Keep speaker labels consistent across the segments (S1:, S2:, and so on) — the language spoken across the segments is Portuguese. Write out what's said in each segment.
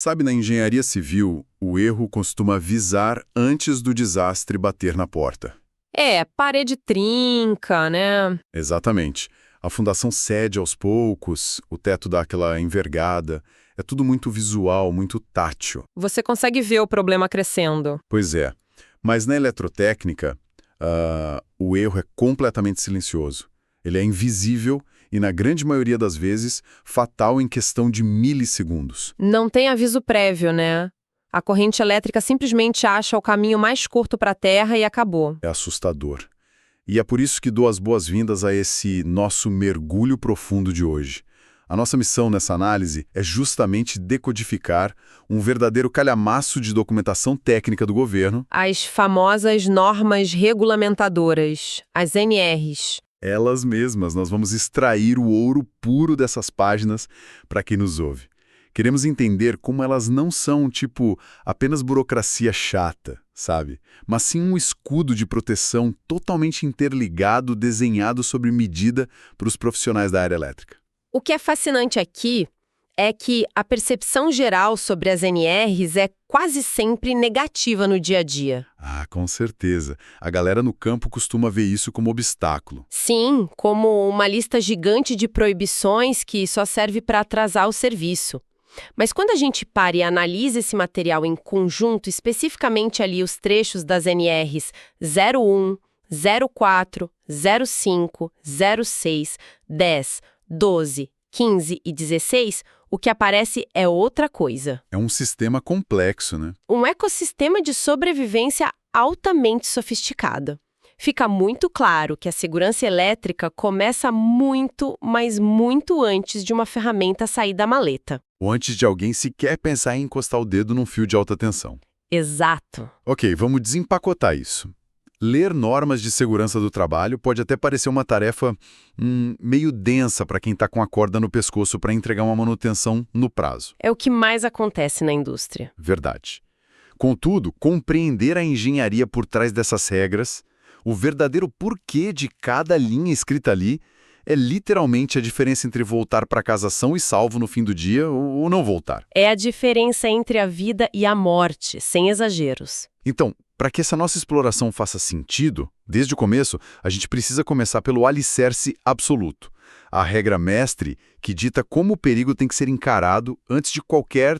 S1: Sabe, na engenharia civil, o erro costuma avisar antes do desastre bater na porta.
S2: É, parede trinca, né?
S1: Exatamente. A fundação cede aos poucos, o teto dá aquela envergada. É tudo muito visual, muito tátil.
S2: Você consegue ver o problema crescendo.
S1: Pois é. Mas na eletrotécnica, o erro é completamente silencioso. Ele é invisível e, na grande maioria das vezes, fatal em questão de milissegundos.
S2: Não tem aviso prévio, né? A corrente elétrica simplesmente acha o caminho mais curto para a Terra e acabou.
S1: É assustador. E é por isso que dou as boas-vindas a esse nosso mergulho profundo de hoje. A nossa missão nessa análise é justamente decodificar um verdadeiro calhamaço de documentação técnica do governo.
S2: As famosas normas regulamentadoras, as NRs.
S1: Elas mesmas, nós vamos extrair o ouro puro dessas páginas para quem nos ouve. Queremos entender como elas não são, apenas burocracia chata, sabe? Mas sim um escudo de proteção totalmente interligado, desenhado sob medida para os profissionais da área elétrica.
S2: O que é fascinante aqui é que a percepção geral sobre as NRs é quase sempre negativa no dia a dia.
S1: Ah, com certeza. A galera no campo costuma ver isso como obstáculo.
S2: Sim, como uma lista gigante de proibições que só serve para atrasar o serviço. Mas quando a gente para e analisa esse material em conjunto, especificamente ali os trechos das NRs 01, 04, 05, 06, 10, 12, 15 e 16, o que aparece é outra coisa.
S1: É um sistema complexo, né?
S2: Um ecossistema de sobrevivência altamente sofisticado. Fica muito claro que a segurança elétrica começa muito, mas muito antes de uma ferramenta sair da maleta.
S1: Ou antes de alguém sequer pensar em encostar o dedo num fio de alta tensão.
S2: Exato.
S1: Ok, vamos desempacotar isso. Ler normas de segurança do trabalho pode até parecer uma tarefa meio densa para quem está com a corda no pescoço para entregar uma manutenção no prazo.
S2: É o que mais acontece na indústria.
S1: Verdade. Contudo, compreender a engenharia por trás dessas regras, o verdadeiro porquê de cada linha escrita ali, é literalmente a diferença entre voltar para casa são e salvo no fim do dia ou não voltar.
S2: É a diferença entre a vida e a morte, sem exageros.
S1: Então, para que essa nossa exploração faça sentido, desde o começo, a gente precisa começar pelo alicerce absoluto. A regra mestre que dita como o perigo tem que ser encarado antes de qualquer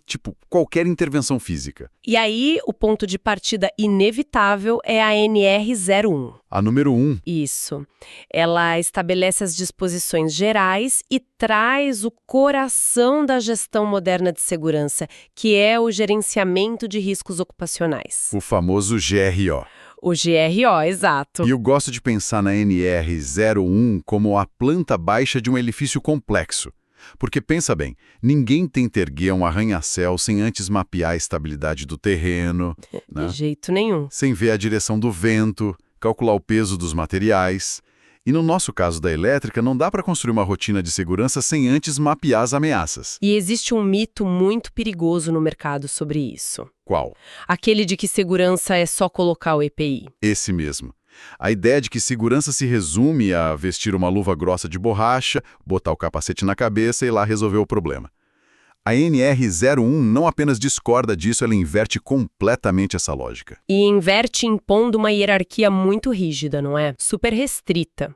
S1: intervenção física.
S2: E aí, o ponto de partida inevitável é a NR01.
S1: A número 1.
S2: Isso. Ela estabelece as disposições gerais e traz o coração da gestão moderna de segurança, que é o gerenciamento de riscos ocupacionais.
S1: O famoso GRO.
S2: O GRO, exato.
S1: E eu gosto de pensar na NR01 como a planta baixa de um edifício complexo. Porque, pensa bem, ninguém tenta erguer um arranha-céu sem antes mapear a estabilidade do terreno, né?
S2: De jeito nenhum.
S1: Sem ver a direção do vento, calcular o peso dos materiais. E no nosso caso da elétrica, não dá para construir uma rotina de segurança sem antes mapear as ameaças.
S2: E existe um mito muito perigoso no mercado sobre isso.
S1: Qual?
S2: Aquele de que segurança é só colocar o EPI.
S1: Esse mesmo. A ideia de que segurança se resume a vestir uma luva grossa de borracha, botar o capacete na cabeça e lá resolver o problema. A NR01 não apenas discorda disso, ela inverte completamente essa lógica.
S2: E inverte impondo uma hierarquia muito rígida, não é? Super restrita.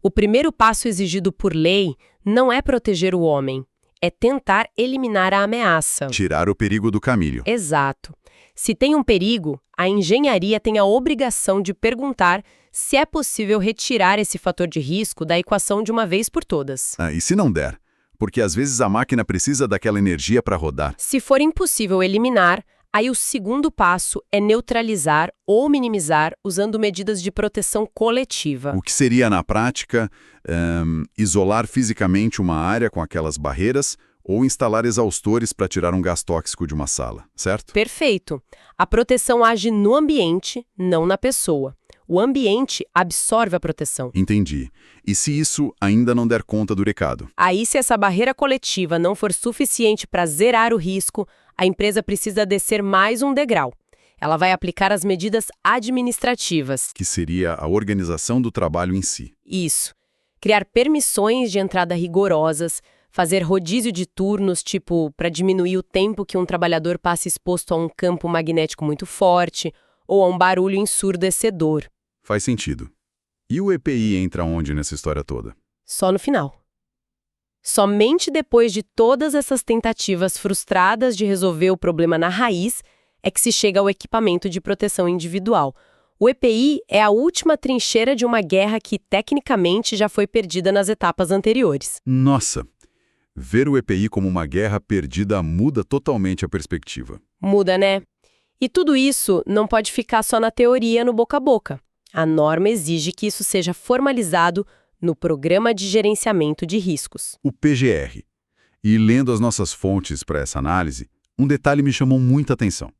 S2: O primeiro passo exigido por lei não é proteger o homem, é tentar eliminar a ameaça.
S1: Tirar o perigo do caminho.
S2: Exato. Se tem um perigo, a engenharia tem a obrigação de perguntar se é possível retirar esse fator de risco da equação de uma vez por todas.
S1: E se não der? Porque às vezes a máquina precisa daquela energia para rodar.
S2: Se for impossível eliminar, aí o segundo passo é neutralizar ou minimizar usando medidas de proteção coletiva.
S1: O que seria, na prática, isolar fisicamente uma área com aquelas barreiras ou instalar exaustores para tirar um gás tóxico de uma sala, certo?
S2: Perfeito. A proteção age no ambiente, não na pessoa. O ambiente absorve a proteção.
S1: Entendi. E se isso ainda não der conta do recado?
S2: Aí, se essa barreira coletiva não for suficiente para zerar o risco, a empresa precisa descer mais um degrau. Ela vai aplicar as medidas administrativas.
S1: Que seria a organização do trabalho em si.
S2: Isso. Criar permissões de entrada rigorosas, fazer rodízio de turnos, tipo, para diminuir o tempo que um trabalhador passa exposto a um campo magnético muito forte ou a um barulho ensurdecedor.
S1: Faz sentido. E o EPI entra onde nessa história toda?
S2: Só no final. Somente depois de todas essas tentativas frustradas de resolver o problema na raiz é que se chega ao equipamento de proteção individual. O EPI é a última trincheira de uma guerra que, tecnicamente, já foi perdida nas etapas anteriores.
S1: Nossa! Ver o EPI como uma guerra perdida muda totalmente a perspectiva.
S2: Muda, né? E tudo isso não pode ficar só na teoria, no boca a boca. A norma exige que isso seja formalizado no Programa de Gerenciamento de Riscos.
S1: O PGR. E lendo as nossas fontes para essa análise, um detalhe me chamou muita atenção.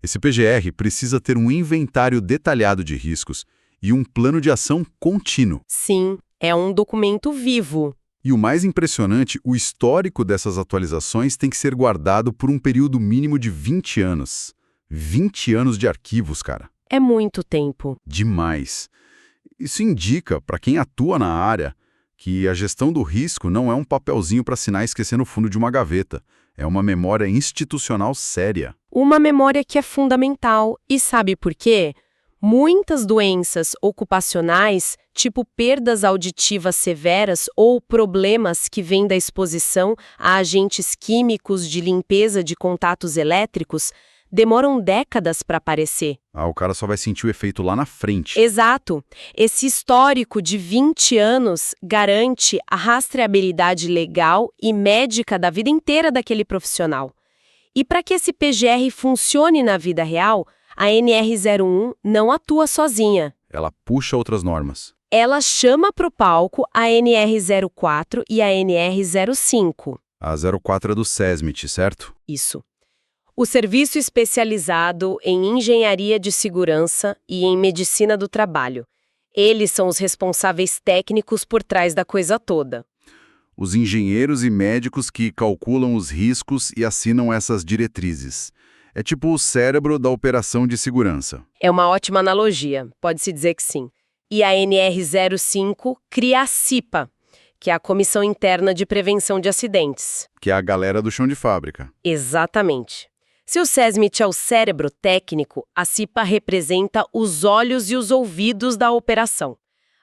S1: Esse PGR precisa ter um inventário detalhado de riscos e um plano de ação contínuo.
S2: Sim, é um documento vivo.
S1: E o mais impressionante, o histórico dessas atualizações tem que ser guardado por um período mínimo de 20 anos. 20 anos de arquivos, cara.
S2: É muito tempo.
S1: Demais. Isso indica, para quem atua na área, que a gestão do risco não é um papelzinho para assinar e esquecer no fundo de uma gaveta. É uma memória institucional séria.
S2: Uma memória que é fundamental. E sabe por quê? Muitas doenças ocupacionais, tipo perdas auditivas severas ou problemas que vêm da exposição a agentes químicos de limpeza de contatos elétricos, demoram décadas para aparecer.
S1: O cara só vai sentir o efeito lá na frente.
S2: Exato. Esse histórico de 20 anos garante a rastreabilidade legal e médica da vida inteira daquele profissional. E para que esse PGR funcione na vida real, a NR01 não atua sozinha.
S1: Ela puxa outras normas.
S2: Ela chama para o palco a NR04 e a NR05.
S1: A 04 é do SESMIT, certo?
S2: Isso. O Serviço Especializado em Engenharia de Segurança e em Medicina do Trabalho. Eles são os responsáveis técnicos por trás da coisa toda.
S1: Os engenheiros e médicos que calculam os riscos e assinam essas diretrizes. É tipo o cérebro da operação de segurança.
S2: É uma ótima analogia, pode-se dizer que sim. E a NR05 cria a CIPA, que é a Comissão Interna de Prevenção de Acidentes.
S1: Que é a galera do chão de fábrica.
S2: Exatamente. Se o SESMIT é o cérebro técnico, a CIPA representa os olhos e os ouvidos da operação.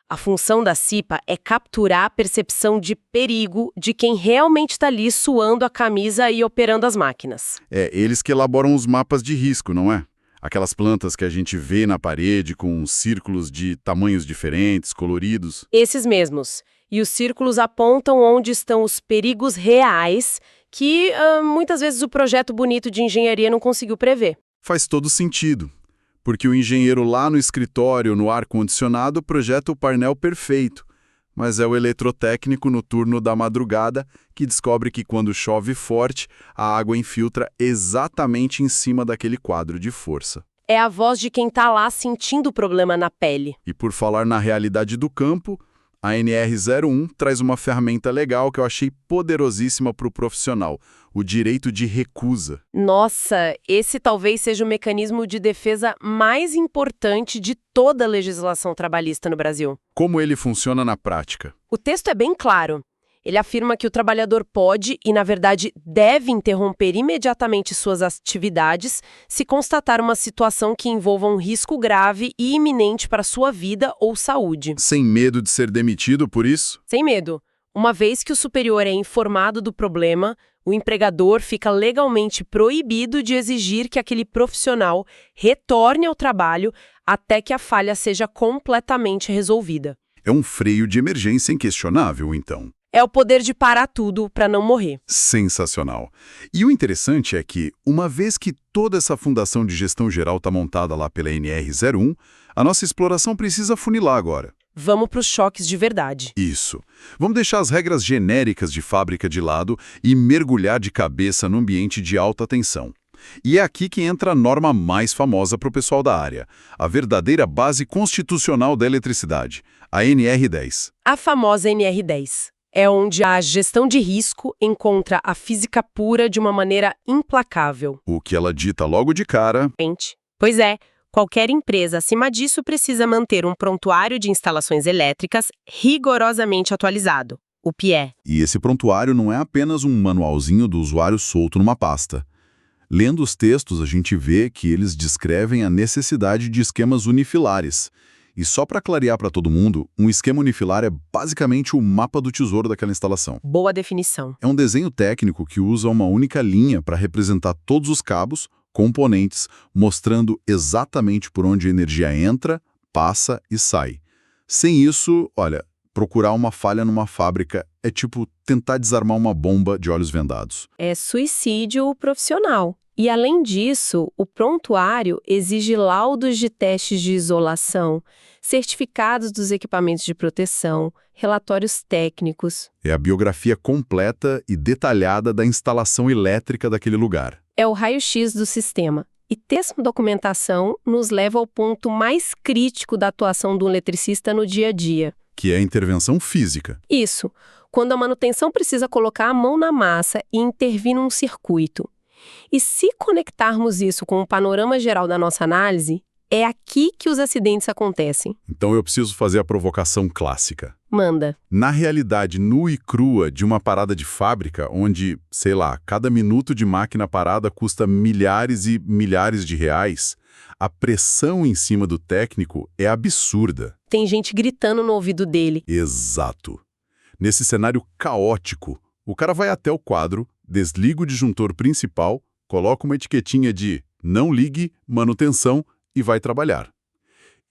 S2: A função da CIPA é capturar a percepção de perigo de quem realmente está ali suando a camisa e operando as máquinas.
S1: É, eles que elaboram os mapas de risco, não é? Aquelas plantas que a gente vê na parede com círculos de tamanhos diferentes, coloridos.
S2: Esses mesmos. E os círculos apontam onde estão os perigos reais que muitas vezes o projeto bonito de engenharia não conseguiu prever.
S1: Faz todo sentido, porque o engenheiro lá no escritório, no ar-condicionado, projeta o painel perfeito, mas é o eletrotécnico no turno da madrugada que descobre que quando chove forte, a água infiltra exatamente em cima daquele quadro de força.
S2: É a voz de quem está lá sentindo o problema na pele.
S1: E por falar na realidade do campo, a NR01 traz uma ferramenta legal que eu achei poderosíssima para o profissional, o direito de recusa.
S2: Nossa, esse talvez seja o mecanismo de defesa mais importante de toda a legislação trabalhista no Brasil.
S1: Como ele funciona na prática?
S2: O texto é bem claro. Ele afirma que o trabalhador pode e, na verdade, deve interromper imediatamente suas atividades se constatar uma situação que envolva um risco grave e iminente para sua vida ou saúde.
S1: Sem medo de ser demitido por isso?
S2: Sem medo. Uma vez que o superior é informado do problema, o empregador fica legalmente proibido de exigir que aquele profissional retorne ao trabalho até que a falha seja completamente resolvida.
S1: É um freio de emergência inquestionável, então.
S2: É o poder de parar tudo para não morrer.
S1: Sensacional. E o interessante é que, uma vez que toda essa fundação de gestão geral está montada lá pela NR01, a nossa exploração precisa funilar agora.
S2: Vamos para os choques de verdade.
S1: Isso. Vamos deixar as regras genéricas de fábrica de lado e mergulhar de cabeça no ambiente de alta tensão. E é aqui que entra a norma mais famosa para o pessoal da área, a verdadeira base constitucional da eletricidade, a NR10.
S2: A famosa NR10. É onde a gestão de risco encontra a física pura de uma maneira implacável.
S1: O que ela dita logo de cara...
S2: Pois é, qualquer empresa acima disso precisa manter um prontuário de instalações elétricas rigorosamente atualizado. o PIE.
S1: E esse prontuário não é apenas um manualzinho do usuário solto numa pasta. Lendo os textos, a gente vê que eles descrevem a necessidade de esquemas unifilares. E só para clarear para todo mundo, um esquema unifilar é basicamente o mapa do tesouro daquela instalação.
S2: Boa definição.
S1: É um desenho técnico que usa uma única linha para representar todos os cabos, componentes, mostrando exatamente por onde a energia entra, passa e sai. Sem isso, olha, procurar uma falha numa fábrica é tipo tentar desarmar uma bomba de olhos vendados.
S2: É suicídio profissional. E, além disso, o prontuário exige laudos de testes de isolação, certificados dos equipamentos de proteção, relatórios técnicos.
S1: É a biografia completa e detalhada da instalação elétrica daquele lugar.
S2: É o raio-x do sistema. E ter essa documentação nos leva ao ponto mais crítico da atuação do eletricista no dia a dia.
S1: Que é a intervenção física.
S2: Isso, quando a manutenção precisa colocar a mão na massa e intervir num circuito. E se conectarmos isso com o panorama geral da nossa análise, é aqui que os acidentes acontecem.
S1: Então eu preciso fazer a provocação clássica.
S2: Manda.
S1: Na realidade nua e crua de uma parada de fábrica, onde, sei lá, cada minuto de máquina parada custa milhares e milhares de reais, a pressão em cima do técnico é absurda.
S2: Tem gente gritando no ouvido dele.
S1: Exato. Nesse cenário caótico, o cara vai até o quadro, desliga o disjuntor principal, coloca uma etiquetinha de não ligue, manutenção e vai trabalhar.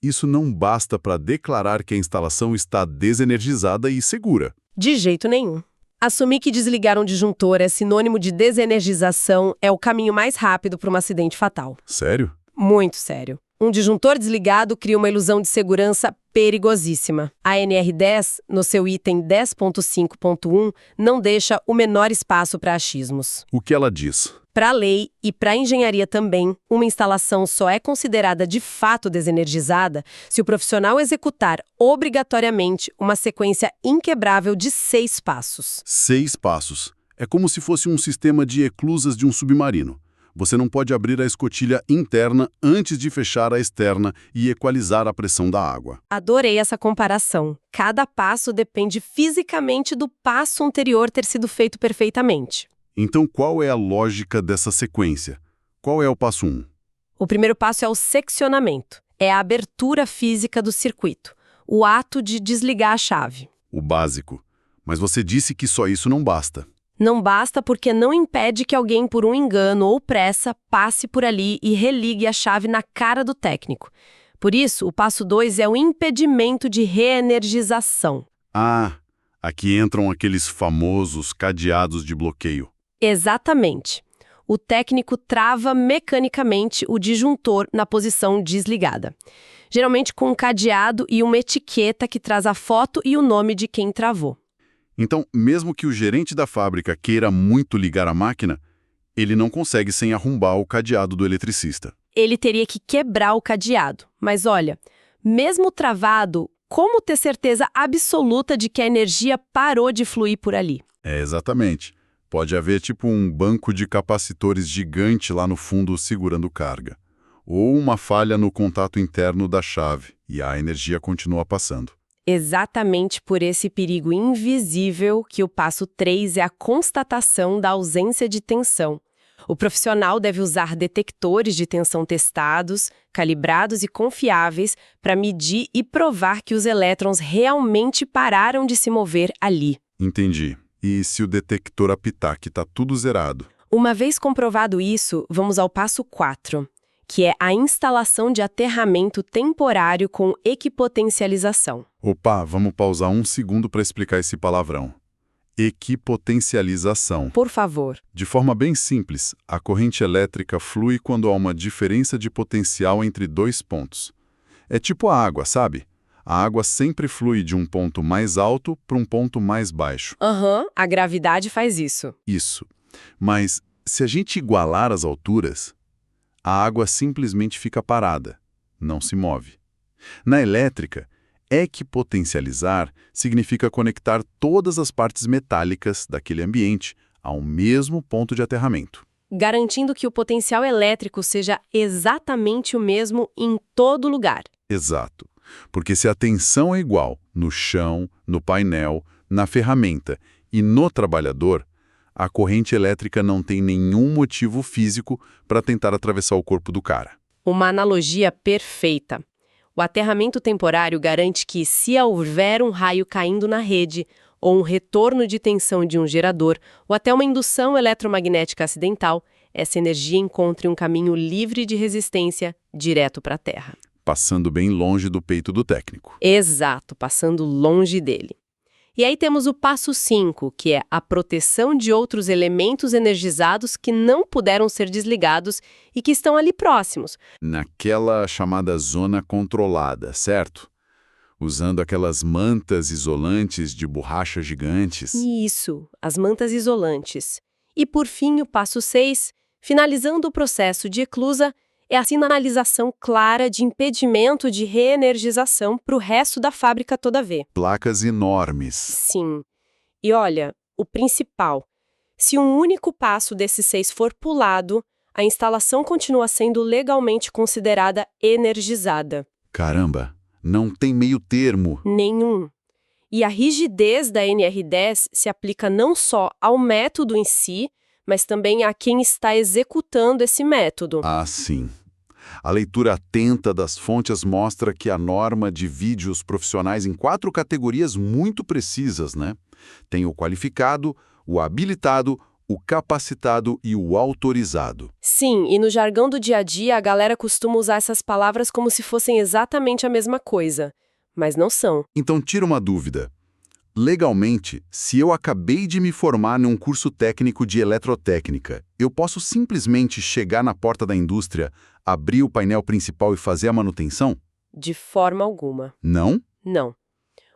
S1: Isso não basta para declarar que a instalação está desenergizada e segura.
S2: De jeito nenhum. Assumir que desligar um disjuntor é sinônimo de desenergização é o caminho mais rápido para um acidente fatal.
S1: Sério?
S2: Muito sério. Um disjuntor desligado cria uma ilusão de segurança perigosíssima. A NR10, no seu item 10.5.1, não deixa o menor espaço para achismos.
S1: O que ela diz?
S2: Para a lei e para a engenharia também, uma instalação só é considerada de fato desenergizada se o profissional executar obrigatoriamente uma sequência inquebrável de 6 passos.
S1: 6 passos. É como se fosse um sistema de eclusas de um submarino. Você não pode abrir a escotilha interna antes de fechar a externa e equalizar a pressão da água.
S2: Adorei essa comparação. Cada passo depende fisicamente do passo anterior ter sido feito perfeitamente.
S1: Então, qual é a lógica dessa sequência? Qual é o passo 1?
S2: O primeiro passo é o seccionamento. É a abertura física do circuito. O ato de desligar a chave.
S1: O básico. Mas você disse que só isso não basta.
S2: Não basta porque não impede que alguém, por um engano ou pressa, passe por ali e religue a chave na cara do técnico. Por isso, o passo 2 é o impedimento de reenergização.
S1: Ah, aqui entram aqueles famosos cadeados de bloqueio.
S2: Exatamente. O técnico trava mecanicamente o disjuntor na posição desligada. Geralmente com um cadeado e uma etiqueta que traz a foto e o nome de quem travou.
S1: Então, mesmo que o gerente da fábrica queira muito ligar a máquina, ele não consegue sem arrombar o cadeado do eletricista.
S2: Ele teria que quebrar o cadeado. Mas olha, mesmo travado, como ter certeza absoluta de que a energia parou de fluir por ali?
S1: É, exatamente. Pode haver tipo um banco de capacitores gigante lá no fundo segurando carga. Ou uma falha no contato interno da chave, e a energia continua passando.
S2: Exatamente por esse perigo invisível que o passo 3 é a constatação da ausência de tensão. O profissional deve usar detectores de tensão testados, calibrados e confiáveis para medir e provar que os elétrons realmente pararam de se mover ali.
S1: Entendi. E se o detector apitar que está tudo zerado?
S2: Uma vez comprovado isso, vamos ao passo 4, que é a instalação de aterramento temporário com equipotencialização.
S1: Opa, vamos pausar um segundo para explicar esse palavrão. Equipotencialização.
S2: Por favor.
S1: De forma bem simples, a corrente elétrica flui quando há uma diferença de potencial entre 2 pontos. É tipo a água, sabe? A água sempre flui de um ponto mais alto para um ponto mais baixo.
S2: A gravidade faz isso.
S1: Isso. Mas, se a gente igualar as alturas, a água simplesmente fica parada, não se move. Na elétrica, equipotencializar significa conectar todas as partes metálicas daquele ambiente ao mesmo ponto de aterramento.
S2: Garantindo que o potencial elétrico seja exatamente o mesmo em todo lugar.
S1: Exato. Porque se a tensão é igual no chão, no painel, na ferramenta e no trabalhador, a corrente elétrica não tem nenhum motivo físico para tentar atravessar o corpo do cara.
S2: Uma analogia perfeita. O aterramento temporário garante que, se houver um raio caindo na rede, ou um retorno de tensão de um gerador, ou até uma indução eletromagnética acidental, essa energia encontre um caminho livre de resistência direto para a Terra.
S1: Passando bem longe do peito do técnico.
S2: Exato, passando longe dele. E aí temos o passo 5, que é a proteção de outros elementos energizados que não puderam ser desligados e que estão ali próximos.
S1: Naquela chamada zona controlada, certo? Usando aquelas mantas isolantes de borracha gigantes.
S2: Isso, as mantas isolantes. E por fim, o passo 6, finalizando o processo de eclusa, é a sinalização clara de impedimento de reenergização para o resto da fábrica toda ver.
S1: Placas enormes.
S2: Sim. E olha, o principal, se um único passo desses 6 for pulado, a instalação continua sendo legalmente considerada energizada.
S1: Caramba, não tem meio termo.
S2: Nenhum. E a rigidez da NR10 se aplica não só ao método em si, mas também a quem está executando esse método.
S1: Ah, sim. A leitura atenta das fontes mostra que a norma divide os profissionais em 4 categorias muito precisas, né? Tem o qualificado, o habilitado, o capacitado e o autorizado.
S2: Sim, e no jargão do dia a dia a galera costuma usar essas palavras como se fossem exatamente a mesma coisa, mas não são.
S1: Então tira uma dúvida. Legalmente, se eu acabei de me formar num curso técnico de eletrotécnica, eu posso simplesmente chegar na porta da indústria, abrir o painel principal e fazer a manutenção?
S2: De forma alguma.
S1: Não?
S2: Não.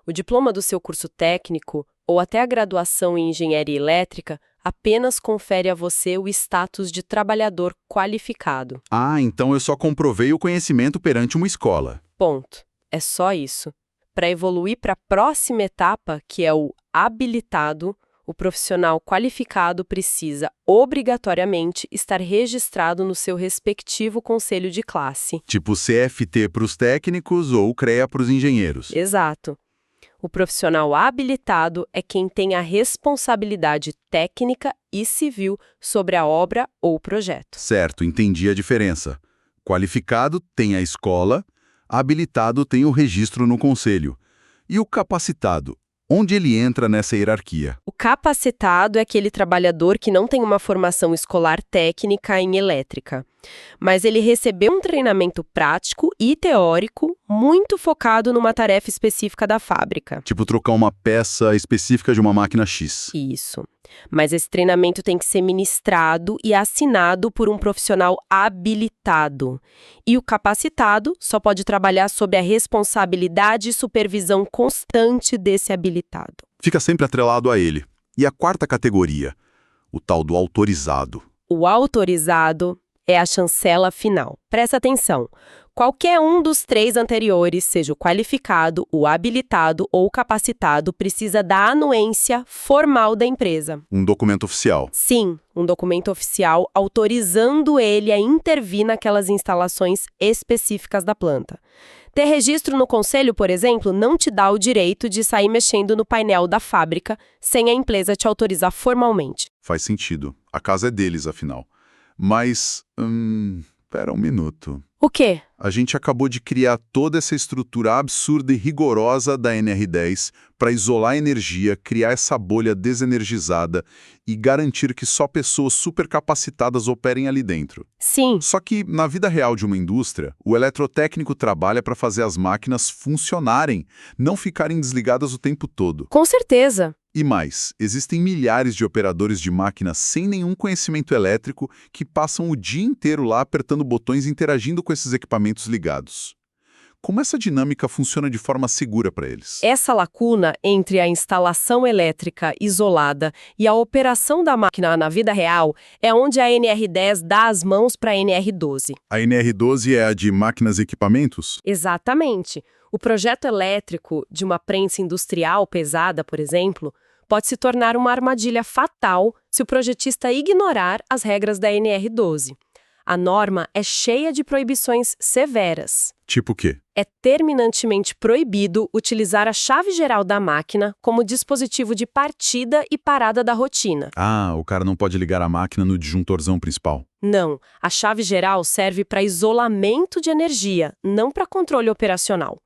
S2: O diploma do seu curso técnico, ou até a graduação em engenharia elétrica, apenas confere a você o status de trabalhador qualificado.
S1: Ah, então eu só comprovei o conhecimento perante uma escola.
S2: Ponto. É só isso. Para evoluir para a próxima etapa, que é o habilitado, o profissional qualificado precisa, obrigatoriamente, estar registrado no seu respectivo conselho de classe.
S1: Tipo CFT para os técnicos ou CREA para os engenheiros.
S2: Exato. O profissional habilitado é quem tem a responsabilidade técnica e civil sobre a obra ou projeto.
S1: Certo, entendi a diferença. Qualificado tem a escola, habilitado tem o registro no conselho. E o capacitado? Onde ele entra nessa hierarquia?
S2: O capacitado é aquele trabalhador que não tem uma formação escolar técnica em elétrica, mas ele recebeu um treinamento prático e teórico muito focado numa tarefa específica da fábrica.
S1: Tipo trocar uma peça específica de uma máquina X.
S2: Isso. Mas esse treinamento tem que ser ministrado e assinado por um profissional habilitado. E o capacitado só pode trabalhar sob a responsabilidade e supervisão constante desse habilitado.
S1: Fica sempre atrelado a ele. E a 4ª categoria, o tal do autorizado.
S2: O autorizado é a chancela final. Presta atenção. Qualquer um dos 3 anteriores, seja o qualificado, o habilitado ou o capacitado, precisa da anuência formal da empresa.
S1: Um documento oficial.
S2: Sim, um documento oficial autorizando ele a intervir naquelas instalações específicas da planta. Ter registro no conselho, por exemplo, não te dá o direito de sair mexendo no painel da fábrica sem a empresa te autorizar formalmente.
S1: Faz sentido. A casa é deles, afinal. Mas, pera um minuto.
S2: O quê?
S1: A gente acabou de criar toda essa estrutura absurda e rigorosa da NR10 para isolar a energia, criar essa bolha desenergizada e garantir que só pessoas supercapacitadas operem ali dentro.
S2: Sim.
S1: Só que, na vida real de uma indústria, o eletrotécnico trabalha para fazer as máquinas funcionarem, não ficarem desligadas o tempo todo.
S2: Com certeza.
S1: E mais, existem milhares de operadores de máquinas sem nenhum conhecimento elétrico que passam o dia inteiro lá apertando botões e interagindo com esses equipamentos ligados. Como essa dinâmica funciona de forma segura para eles?
S2: Essa lacuna entre a instalação elétrica isolada e a operação da máquina na vida real é onde a NR10 dá as mãos para a NR12.
S1: A NR12 é a de máquinas e equipamentos?
S2: Exatamente. O projeto elétrico de uma prensa industrial pesada, por exemplo, pode se tornar uma armadilha fatal se o projetista ignorar as regras da NR12. A norma é cheia de proibições severas.
S1: Tipo o quê?
S2: É terminantemente proibido utilizar a chave geral da máquina como dispositivo de partida e parada da rotina.
S1: Ah, o cara não pode ligar a máquina no disjuntorzão principal.
S2: Não, a chave geral serve para isolamento de energia, não para controle operacional.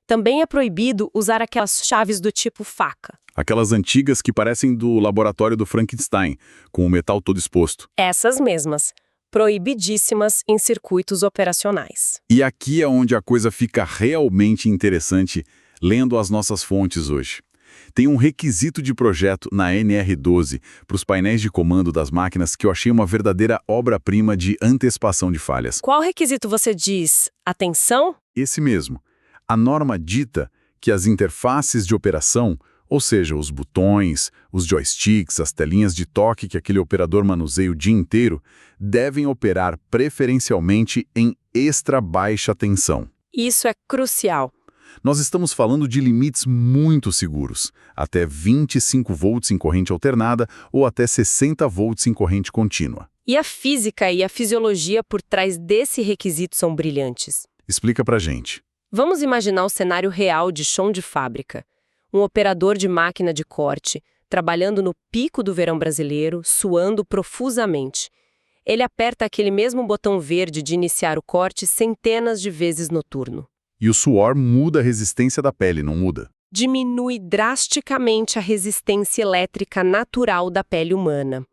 S2: Também é proibido usar aquelas chaves do tipo faca.
S1: Aquelas antigas que parecem do laboratório do Frankenstein, com o metal todo exposto.
S2: Essas mesmas. Proibidíssimas em circuitos operacionais.
S1: E aqui é onde a coisa fica realmente interessante, lendo as nossas fontes hoje. Tem um requisito de projeto na NR12 para os painéis de comando das máquinas que eu achei uma verdadeira obra-prima de antecipação de falhas.
S2: Qual requisito você diz? Atenção?
S1: Esse mesmo. A norma dita que as interfaces de operação, ou seja, os botões, os joysticks, as telinhas de toque que aquele operador manuseia o dia inteiro, devem operar preferencialmente em extra baixa tensão.
S2: Isso é crucial.
S1: Nós estamos falando de limites muito seguros, até 25 volts em corrente alternada ou até 60 volts em corrente contínua.
S2: E a física e a fisiologia por trás desse requisito são brilhantes.
S1: Explica pra gente.
S2: Vamos imaginar o cenário real de chão de fábrica. Um operador de máquina de corte, trabalhando no pico do verão brasileiro, suando profusamente. Ele aperta aquele mesmo botão verde de iniciar o corte centenas de vezes no turno.
S1: E o suor muda a resistência da pele, não muda?
S2: Diminui drasticamente a resistência elétrica natural da pele humana.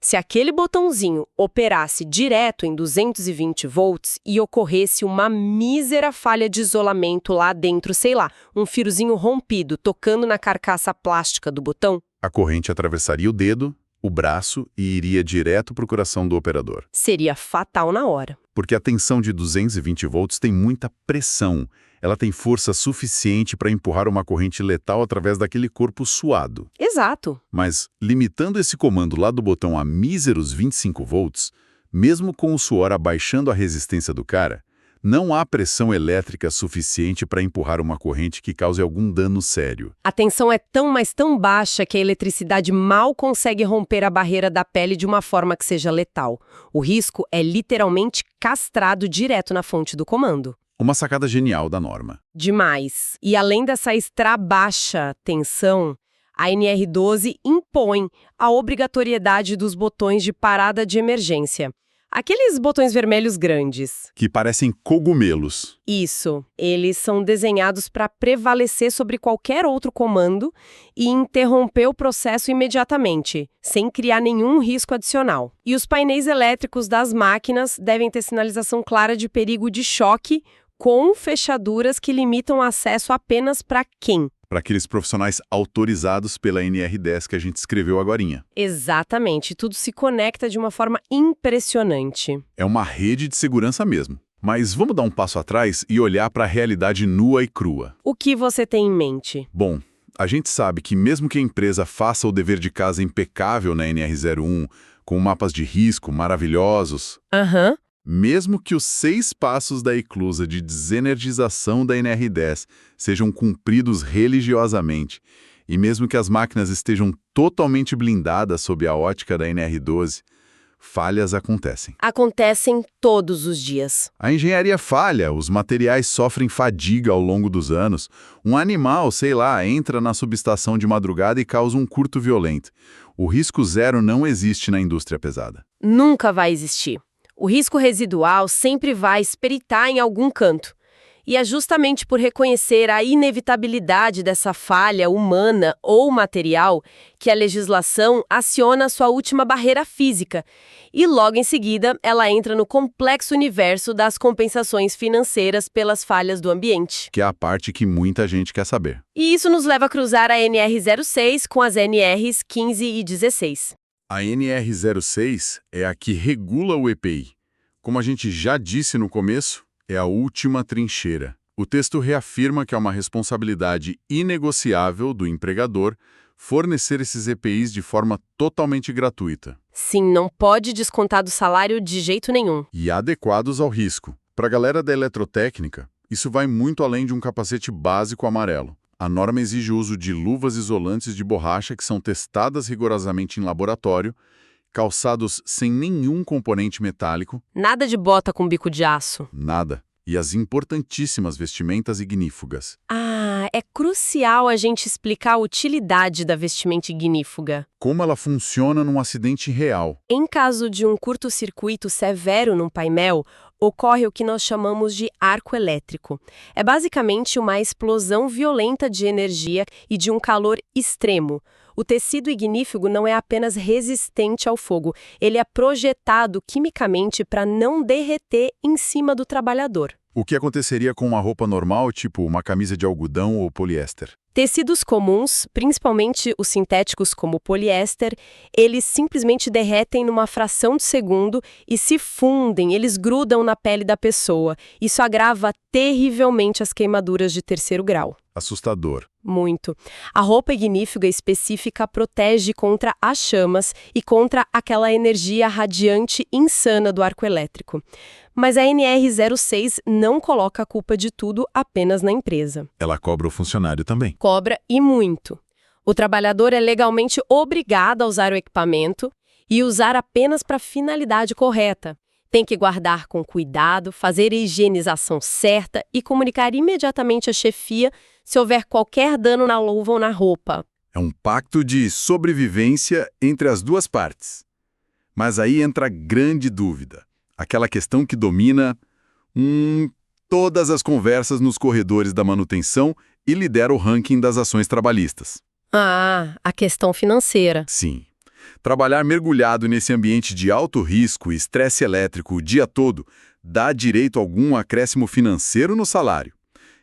S2: Se aquele botãozinho operasse direto em 220 volts e ocorresse uma mísera falha de isolamento lá dentro, sei lá, um fiozinho rompido tocando na carcaça plástica do botão,
S1: A corrente atravessaria o dedo, o braço e iria direto para o coração do operador.
S2: seria fatal na hora.
S1: Porque a tensão de 220 volts tem muita pressão. Ela tem força suficiente para empurrar uma corrente letal através daquele corpo suado.
S2: Exato.
S1: Mas, limitando esse comando lá do botão a míseros 25 volts, mesmo com o suor abaixando a resistência do cara, não há pressão elétrica suficiente para empurrar uma corrente que cause algum dano sério.
S2: A tensão é tão, mas tão baixa que a eletricidade mal consegue romper a barreira da pele de uma forma que seja letal. O risco é literalmente castrado direto na fonte do comando.
S1: Uma sacada genial da norma.
S2: Demais. E além dessa extra baixa tensão, a NR12 impõe a obrigatoriedade dos botões de parada de emergência. Aqueles botões vermelhos grandes.
S1: Que parecem cogumelos.
S2: Isso. Eles são desenhados para prevalecer sobre qualquer outro comando e interromper o processo imediatamente, sem criar nenhum risco adicional. E os painéis elétricos das máquinas devem ter sinalização clara de perigo de choque, com fechaduras que limitam o acesso apenas para quem?
S1: Para aqueles profissionais autorizados pela NR10 que a gente escreveu agorinha.
S2: Exatamente, tudo se conecta de uma forma impressionante.
S1: É uma rede de segurança mesmo. Mas vamos dar um passo atrás e olhar para a realidade nua e crua.
S2: O que você tem em mente?
S1: Bom, a gente sabe que mesmo que a empresa faça o dever de casa impecável na NR01, com mapas de risco maravilhosos,
S2: Aham.
S1: mesmo que os 6 passos da eclusa de desenergização da NR10 sejam cumpridos religiosamente, e mesmo que as máquinas estejam totalmente blindadas sob a ótica da NR12, falhas acontecem.
S2: Acontecem todos os dias.
S1: A engenharia falha, os materiais sofrem fadiga ao longo dos anos. Um animal, sei lá, entra na subestação de madrugada e causa um curto violento. O risco zero não existe na indústria pesada.
S2: Nunca vai existir. O risco residual sempre vai espreitar em algum canto. E é justamente por reconhecer a inevitabilidade dessa falha humana ou material que a legislação aciona sua última barreira física. E logo em seguida, ela entra no complexo universo das compensações financeiras pelas falhas do ambiente.
S1: Que é a parte que muita gente quer saber.
S2: E isso nos leva a cruzar a NR06 com as NRs 15 e 16.
S1: A NR06 é a que regula o EPI. Como a gente já disse no começo, é a última trincheira. O texto reafirma que é uma responsabilidade inegociável do empregador fornecer esses EPIs de forma totalmente gratuita.
S2: Sim, não pode descontar do salário de jeito nenhum.
S1: E adequados ao risco. Para a galera da eletrotécnica, isso vai muito além de um capacete básico amarelo. A norma exige o uso de luvas isolantes de borracha que são testadas rigorosamente em laboratório, calçados sem nenhum componente metálico.
S2: Nada de bota com bico de aço.
S1: Nada. E as importantíssimas vestimentas ignífugas.
S2: Ah, é crucial a gente explicar a utilidade da vestimenta ignífuga.
S1: Como ela funciona num acidente real.
S2: Em caso de um curto-circuito severo num painel, ocorre o que nós chamamos de arco elétrico. É basicamente uma explosão violenta de energia e de um calor extremo. O tecido ignífugo não é apenas resistente ao fogo, ele é projetado quimicamente para não derreter em cima do trabalhador.
S1: O que aconteceria com uma roupa normal, tipo uma camisa de algodão ou poliéster?
S2: Tecidos comuns, principalmente os sintéticos como o poliéster, eles simplesmente derretem numa fração de segundo e se fundem, eles grudam na pele da pessoa. Isso agrava terrivelmente as queimaduras de terceiro grau.
S1: Assustador.
S2: Muito. A roupa ignífuga específica protege contra as chamas e contra aquela energia radiante insana do arco elétrico. Mas a NR06 não coloca a culpa de tudo apenas na empresa.
S1: Ela cobra o funcionário também.
S2: Cobra e muito. O trabalhador é legalmente obrigado a usar o equipamento e usar apenas para a finalidade correta. Tem que guardar com cuidado, fazer a higienização certa e comunicar imediatamente à chefia se houver qualquer dano na luva ou na roupa.
S1: É um pacto de sobrevivência entre as duas partes. Mas aí entra a grande dúvida. Aquela questão que domina todas as conversas nos corredores da manutenção e lidera o ranking das ações trabalhistas.
S2: Ah, a questão financeira.
S1: Sim. Trabalhar mergulhado nesse ambiente de alto risco e estresse elétrico o dia todo dá direito a algum acréscimo financeiro no salário.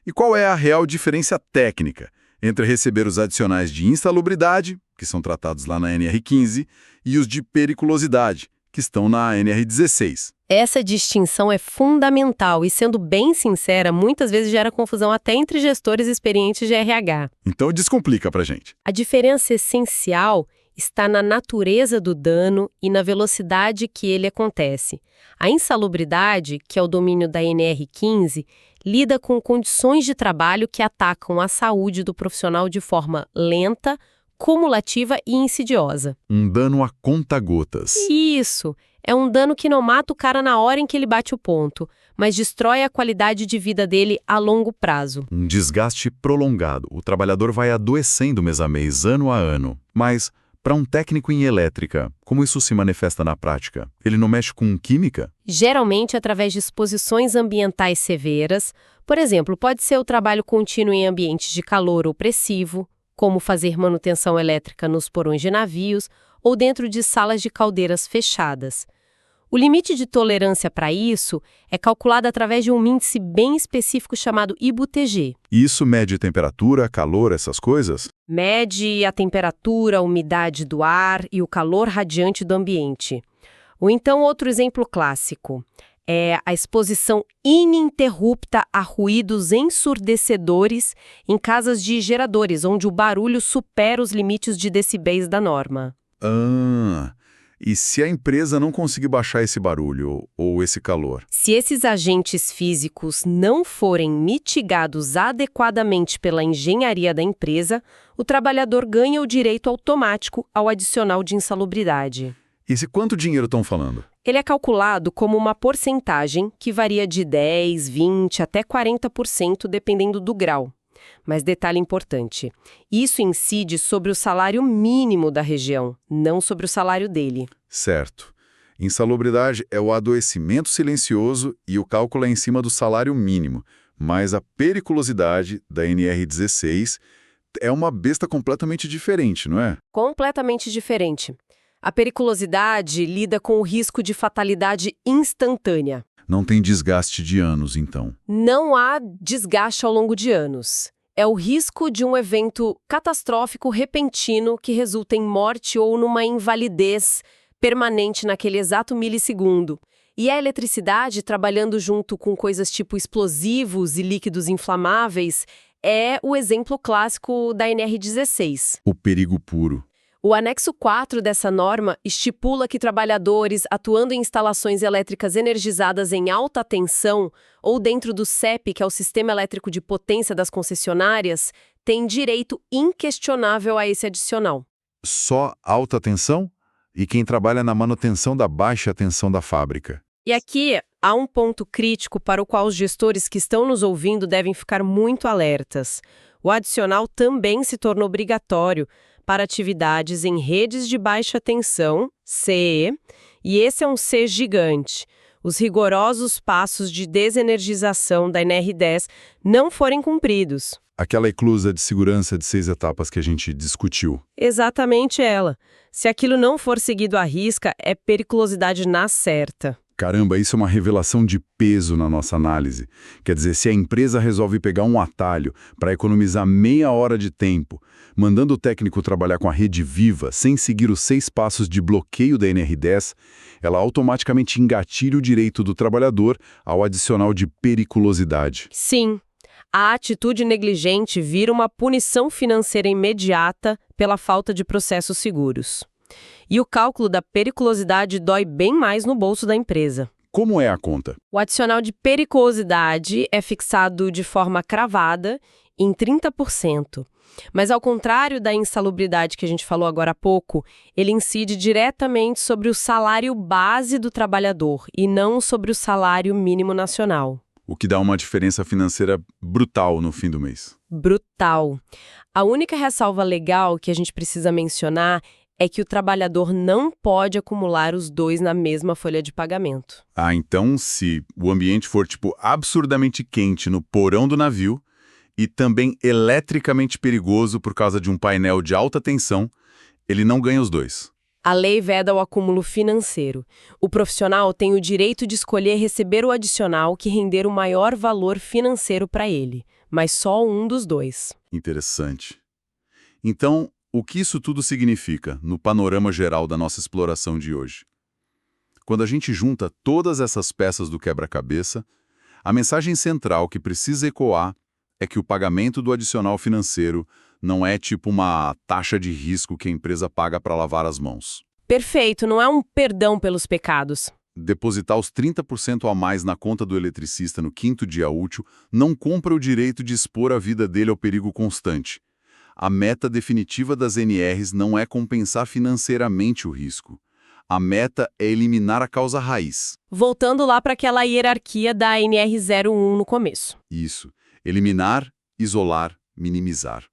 S1: E qual é a real diferença técnica entre receber os adicionais de insalubridade, que são tratados lá na NR15, e os de periculosidade, que estão na NR16?
S2: Essa distinção é fundamental e, sendo bem sincera, muitas vezes gera confusão até entre gestores experientes de RH.
S1: Então descomplica pra gente.
S2: A diferença essencial está na natureza do dano e na velocidade que ele acontece. A insalubridade, que é o domínio da NR15, lida com condições de trabalho que atacam a saúde do profissional de forma lenta, cumulativa e insidiosa.
S1: Um dano a conta-gotas.
S2: Isso! É um dano que não mata o cara na hora em que ele bate o ponto, mas destrói a qualidade de vida dele a longo prazo.
S1: Um desgaste prolongado. O trabalhador vai adoecendo mês a mês, ano a ano. Mas, para um técnico em elétrica, como isso se manifesta na prática? Ele não mexe com química?
S2: Geralmente através de exposições ambientais severas. Por exemplo, pode ser o trabalho contínuo em ambientes de calor opressivo, como fazer manutenção elétrica nos porões de navios ou dentro de salas de caldeiras fechadas. O limite de tolerância para isso é calculado através de um índice bem específico chamado IBU-TG.
S1: E isso mede temperatura, calor, essas coisas?
S2: Mede a temperatura, a umidade do ar e o calor radiante do ambiente. Ou então outro exemplo clássico é a exposição ininterrupta a ruídos ensurdecedores em casas de geradores, onde o barulho supera os limites de decibéis da norma.
S1: E se a empresa não conseguir baixar esse barulho ou esse calor?
S2: Se esses agentes físicos não forem mitigados adequadamente pela engenharia da empresa, o trabalhador ganha o direito automático ao adicional de insalubridade.
S1: E se quanto dinheiro estão falando?
S2: Ele é calculado como uma porcentagem que varia de 10, 20 até 40% dependendo do grau. Mas detalhe importante, isso incide sobre o salário mínimo da região, não sobre o salário dele.
S1: Certo. Insalubridade é o adoecimento silencioso e o cálculo é em cima do salário mínimo, mas a periculosidade da NR16 é uma besta completamente diferente, não é?
S2: Completamente diferente. A periculosidade lida com o risco de fatalidade instantânea.
S1: Não tem desgaste de anos, então.
S2: Não há desgaste ao longo de anos. É o risco de um evento catastrófico repentino que resulta em morte ou numa invalidez permanente naquele exato milissegundo. E a eletricidade, trabalhando junto com coisas tipo explosivos e líquidos inflamáveis, é o exemplo clássico da NR16.
S1: O perigo puro.
S2: O anexo 4 dessa norma estipula que trabalhadores atuando em instalações elétricas energizadas em alta tensão ou dentro do CEP, que é o Sistema Elétrico de Potência das concessionárias, têm direito inquestionável a esse adicional.
S1: Só alta tensão? E quem trabalha na manutenção da baixa tensão da fábrica?
S2: E aqui há um ponto crítico para o qual os gestores que estão nos ouvindo devem ficar muito alertas. O adicional também se torna obrigatório para atividades em redes de baixa tensão, CE, e esse é um C gigante. Os rigorosos passos de desenergização da NR10 não forem cumpridos.
S1: Aquela eclusa de segurança de 6 etapas que a gente discutiu.
S2: Exatamente ela. Se aquilo não for seguido à risca, é periculosidade na certa.
S1: Caramba, isso é uma revelação de peso na nossa análise. Quer dizer, se a empresa resolve pegar um atalho para economizar meia hora de tempo, mandando o técnico trabalhar com a rede viva, sem seguir os 6 passos de bloqueio da NR10, ela automaticamente engatilha o direito do trabalhador ao adicional de periculosidade.
S2: Sim, a atitude negligente vira uma punição financeira imediata pela falta de processos seguros. E o cálculo da periculosidade dói bem mais no bolso da empresa.
S1: Como é a conta?
S2: O adicional de periculosidade é fixado de forma cravada em 30%. Mas ao contrário da insalubridade que a gente falou agora há pouco, ele incide diretamente sobre o salário base do trabalhador e não sobre o salário mínimo nacional.
S1: O que dá uma diferença financeira brutal no fim do mês.
S2: Brutal. A única ressalva legal que a gente precisa mencionar é que o trabalhador não pode acumular os dois na mesma folha de pagamento.
S1: Ah, então se o ambiente for, absurdamente quente no porão do navio e também eletricamente perigoso por causa de um painel de alta tensão, ele não ganha os dois.
S2: A lei veda o acúmulo financeiro. O profissional tem o direito de escolher receber o adicional que render o maior valor financeiro para ele, mas só um dos dois.
S1: Interessante. Então, o que isso tudo significa no panorama geral da nossa exploração de hoje? Quando a gente junta todas essas peças do quebra-cabeça, a mensagem central que precisa ecoar é que o pagamento do adicional financeiro não é tipo uma taxa de risco que a empresa paga para lavar as mãos.
S2: Perfeito, não é um perdão pelos pecados.
S1: Depositar os 30% a mais na conta do eletricista no 5º dia útil não compra o direito de expor a vida dele ao perigo constante. A meta definitiva das NRs não é compensar financeiramente o risco. A meta é eliminar a causa raiz.
S2: Voltando lá para aquela hierarquia da NR01 no começo.
S1: Isso. Eliminar, isolar, minimizar.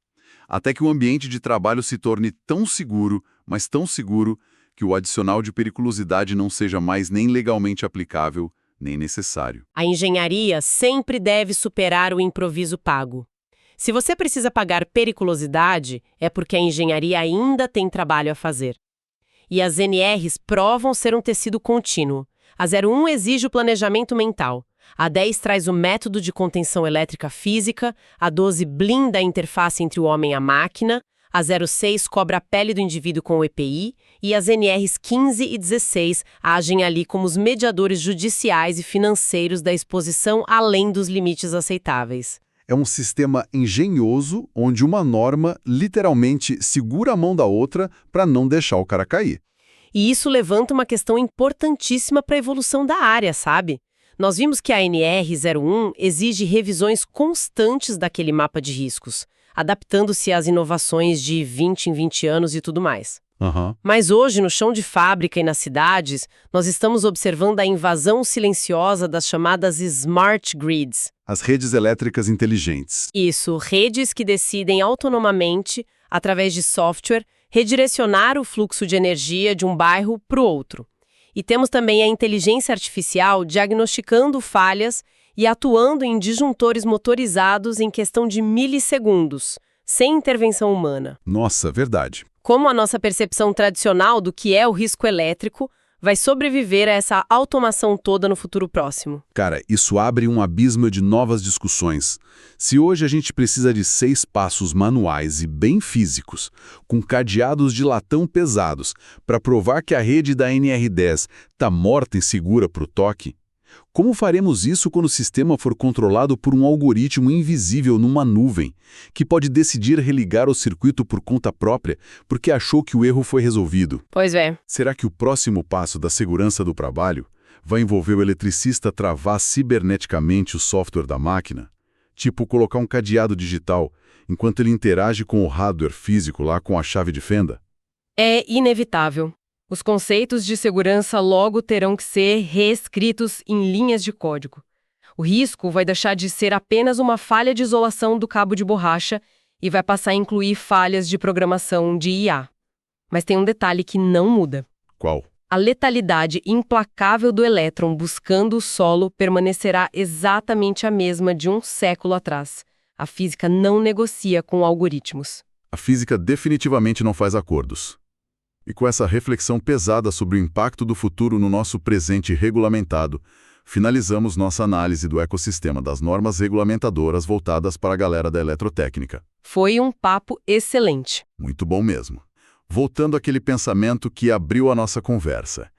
S1: Até que o ambiente de trabalho se torne tão seguro, mas tão seguro, que o adicional de periculosidade não seja mais nem legalmente aplicável, nem necessário.
S2: A engenharia sempre deve superar o improviso pago. Se você precisa pagar periculosidade, é porque a engenharia ainda tem trabalho a fazer. E as NRs provam ser um tecido contínuo. A 01 exige o planejamento mental. A 10 traz o método de contenção elétrica física. A 12 blinda a interface entre o homem e a máquina. A 06 cobra a pele do indivíduo com o EPI. E as NRs 15 e 16 agem ali como os mediadores judiciais e financeiros da exposição além dos limites aceitáveis.
S1: É um sistema engenhoso onde uma norma literalmente segura a mão da outra para não deixar o cara cair.
S2: E isso levanta uma questão importantíssima para a evolução da área, sabe? Nós vimos que a NR01 exige revisões constantes daquele mapa de riscos, adaptando-se às inovações de 20 em 20 anos e tudo mais. Mas hoje, no chão de fábrica e nas cidades, nós estamos observando a invasão silenciosa das chamadas smart grids.
S1: As redes elétricas inteligentes.
S2: Isso, redes que decidem autonomamente, através de software, redirecionar o fluxo de energia de um bairro para o outro. E temos também a inteligência artificial diagnosticando falhas e atuando em disjuntores motorizados em questão de milissegundos, sem intervenção humana.
S1: Nossa, verdade.
S2: Como a nossa percepção tradicional do que é o risco elétrico vai sobreviver a essa automação toda no futuro próximo?
S1: Cara, isso abre um abismo de novas discussões. Se hoje a gente precisa de 6 passos manuais e bem físicos, com cadeados de latão pesados, para provar que a rede da NR10 está morta e segura para o toque, como faremos isso quando o sistema for controlado por um algoritmo invisível numa nuvem, que pode decidir religar o circuito por conta própria porque achou que o erro foi resolvido?
S2: Pois é.
S1: Será que o próximo passo da segurança do trabalho vai envolver o eletricista travar ciberneticamente o software da máquina? Tipo, colocar um cadeado digital enquanto ele interage com o hardware físico lá com a chave de fenda?
S2: É inevitável. Os conceitos de segurança logo terão que ser reescritos em linhas de código. O risco vai deixar de ser apenas uma falha de isolação do cabo de borracha e vai passar a incluir falhas de programação de IA. Mas tem um detalhe que não muda.
S1: Qual?
S2: A letalidade implacável do elétron buscando o solo permanecerá exatamente a mesma de um século atrás. A física não negocia com algoritmos.
S1: A física definitivamente não faz acordos. E com essa reflexão pesada sobre o impacto do futuro no nosso presente regulamentado, finalizamos nossa análise do ecossistema das normas regulamentadoras voltadas para a galera da eletrotécnica.
S2: Foi um papo excelente.
S1: Muito bom mesmo. Voltando àquele pensamento que abriu a nossa conversa.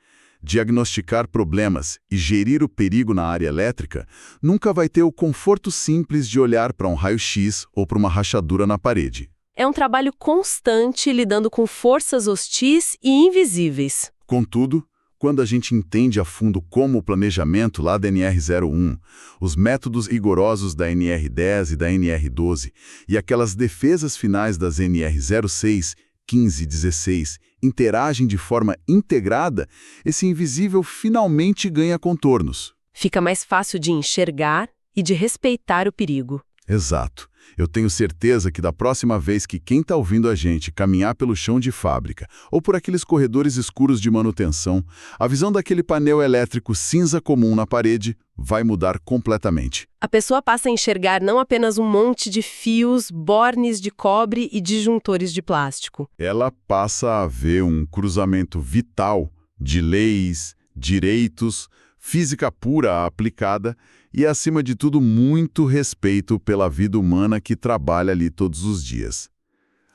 S1: Diagnosticar problemas e gerir o perigo na área elétrica nunca vai ter o conforto simples de olhar para um raio-x ou para uma rachadura na parede.
S2: É um trabalho constante lidando com forças hostis e invisíveis.
S1: Contudo, quando a gente entende a fundo como o planejamento lá da NR01, os métodos rigorosos da NR10 e da NR12 e aquelas defesas finais das NR06, 15 e 16 interagem de forma integrada, esse invisível finalmente ganha contornos.
S2: Fica mais fácil de enxergar e de respeitar o perigo.
S1: Exato. Eu tenho certeza que da próxima vez que quem está ouvindo a gente caminhar pelo chão de fábrica ou por aqueles corredores escuros de manutenção, a visão daquele painel elétrico cinza comum na parede vai mudar completamente.
S2: A pessoa passa a enxergar não apenas um monte de fios, bornes de cobre e disjuntores de plástico.
S1: Ela passa a ver um cruzamento vital de leis, direitos, física pura aplicada e, acima de tudo, muito respeito pela vida humana que trabalha ali todos os dias.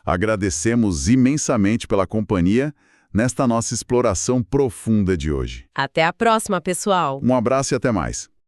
S1: Agradecemos imensamente pela companhia nesta nossa exploração profunda de hoje.
S2: Até a próxima, pessoal!
S1: Um abraço e até mais!